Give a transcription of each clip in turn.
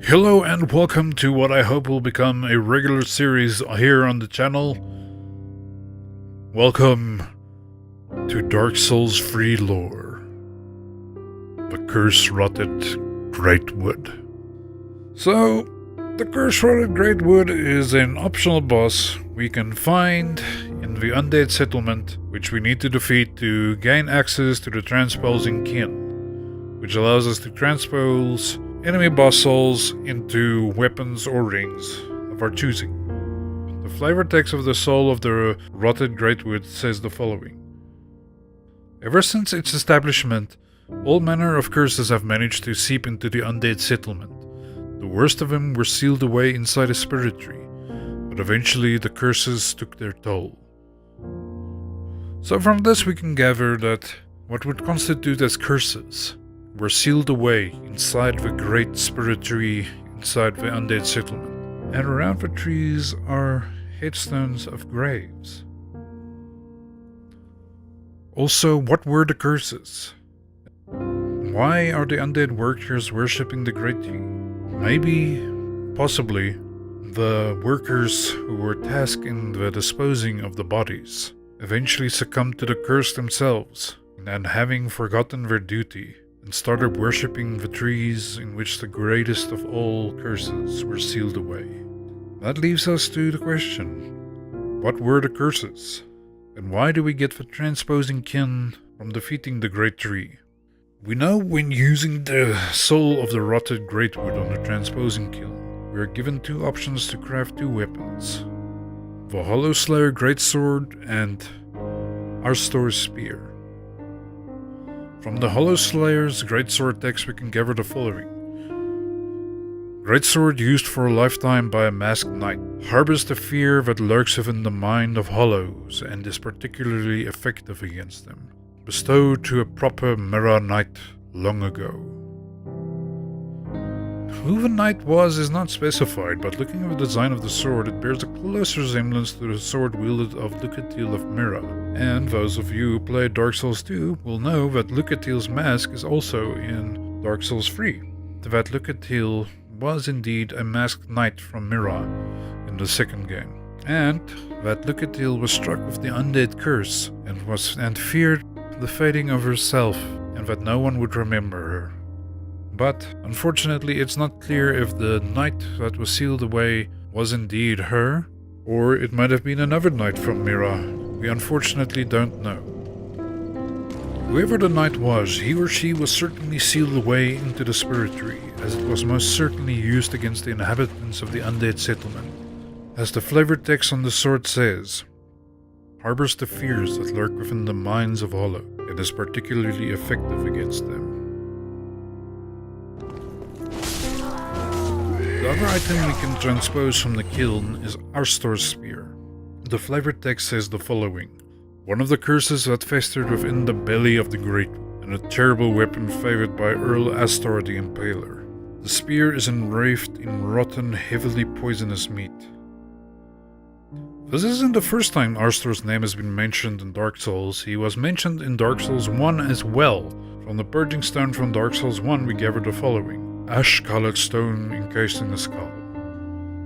Hello and welcome to what I hope will become a regular series here on the channel. Welcome to Dark Souls free lore. The curse-rotted Greatwood. So, the curse-rotted Greatwood is an optional boss we can find in the Undead settlement, which we need to defeat to gain access to the transposing kin, which allows us to transpose enemy boss souls into weapons or rings of our choosing. The flavor text of the soul of the rotted Greatwood says the following. Ever since its establishment, all manner of curses have managed to seep into the Undead settlement. The worst of them were sealed away inside a spirit tree, but eventually the curses took their toll. So from this we can gather that what would constitute as curses were sealed away inside the great spirit tree inside the Undead settlement, and around the trees are headstones of graves. Also, what were the curses? Why are the undead workers worshipping the great tree? Maybe, possibly, the workers who were tasked in the disposing of the bodies eventually succumbed to the curse themselves, and having forgotten their duty, and started worshipping the trees in which the greatest of all curses were sealed away. That leaves us to the question, what were the curses? And why do we get the transposing kin from defeating the great tree? We know when using the soul of the rotted Greatwood on the transposing kin, we are given two options to craft two weapons. The Hollow Slayer Greatsword and Arstor's Spear. From the Hollow Slayer's Greatsword text we can gather the following. Greatsword used for a lifetime by a masked knight harbors the fear that lurks within the mind of Hollows and is particularly effective against them. Bestowed to a proper Mirror Knight long ago. Who the knight was is not specified, but looking at the design of the sword, it bears a close resemblance to the sword wielded of Lucatiel of Mira. And those of you who played Dark Souls 2 will know that Lucatiel's mask is also in Dark Souls 3. That Lucatiel was indeed a masked knight from Mira in the second game. And that Lucatiel was struck with the undead curse and feared the fading of herself, and that no one would remember her. But, unfortunately, it's not clear if the knight that was sealed away was indeed her, or it might have been another knight from Mira. We unfortunately don't know. Whoever the knight was, he or she was certainly sealed away into the spirit tree, as it was most certainly used against the inhabitants of the Undead settlement. As the flavor text on the sword says, harbors the fears that lurk within the minds of Hollow, and is particularly effective against them. The other item we can transpose from the kiln is Arstor's Spear. The flavor text says the following. One of the curses that festered within the belly of the Greatwood, and a terrible weapon favored by Earl Astor the Impaler. The spear is enwreathed in rotten, heavily poisonous meat. This isn't the first time Arstor's name has been mentioned in Dark Souls. He was mentioned in Dark Souls 1 as well. From the Purging Stone from Dark Souls 1 we gather the following. Ash-colored stone encased in a skull.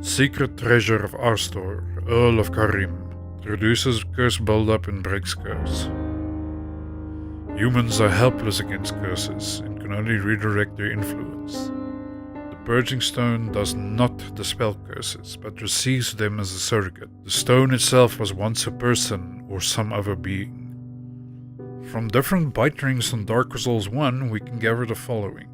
Secret treasure of Arstor, Earl of Karim. Reduces curse buildup and breaks curse. Humans are helpless against curses and can only redirect their influence. The Purging Stone does not dispel curses, but receives them as a surrogate. The stone itself was once a person or some other being. From different bite rings on Dark Souls 1 we can gather the following.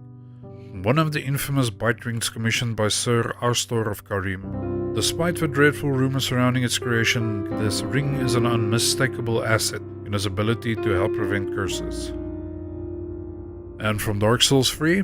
One of the infamous bite rings commissioned by Sir Arstor of Karim. Despite the dreadful rumors surrounding its creation, this ring is an unmistakable asset in its ability to help prevent curses. And from Dark Souls 3,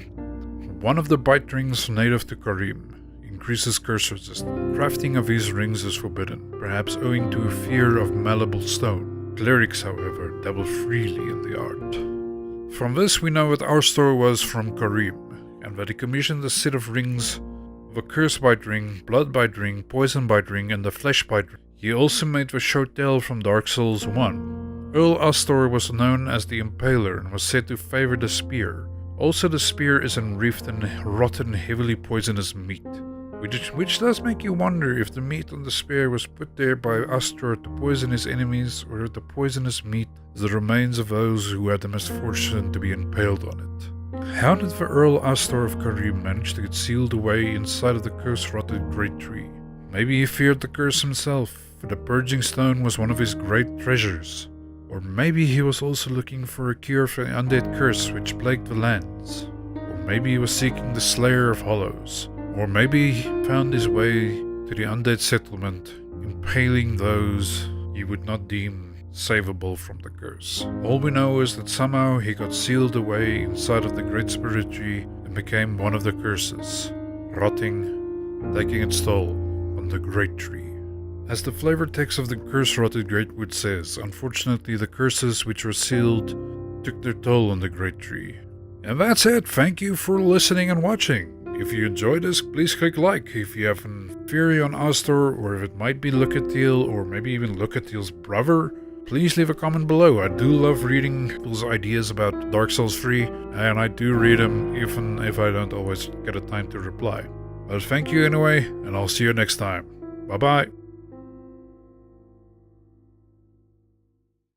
one of the bite rings native to Karim increases curse resistance. Crafting of these rings is forbidden, perhaps owing to a fear of malleable stone. Clerics, however, dabble freely in the art. From this we know that Arstor was from Karim, and that he commissioned a set of rings of a curse bite ring, blood bite ring, poison bite ring, and the flesh bite ring. He also made the Shotel from Dark Souls 1. Earl Astor was known as the Impaler and was said to favor the spear, Also, the spear is enwreathed in rotten, heavily poisonous meat, which does make you wonder if the meat on the spear was put there by Astor to poison his enemies, or if the poisonous meat is the remains of those who had the misfortune to be impaled on it. How did the Earl Astor of Karim manage to get sealed away inside of the curse-rotted great tree? Maybe he feared the curse himself, for the purging stone was one of his great treasures. Or maybe he was also looking for a cure for the undead curse which plagued the lands. Or maybe he was seeking the Slayer of Hollows. Or maybe he found his way to the undead settlement, impaling those he would not deem savable from the curse. All we know is that somehow he got sealed away inside of the Great Spirit Tree and became one of the curses, rotting, taking its toll on the Great Tree. As the flavor text of the curse-rotted Greatwood says, unfortunately the curses which were sealed took their toll on the Great Tree. And that's it. Thank you for listening and watching. If you enjoyed this, please click like. If you have an theory on Astor, or if it might be Lucatiel, or maybe even Lucatiel's brother, please leave a comment below. I do love reading people's ideas about Dark Souls 3, and I do read them even if I don't always get a time to reply. But thank you anyway, and I'll see you next time. Bye bye.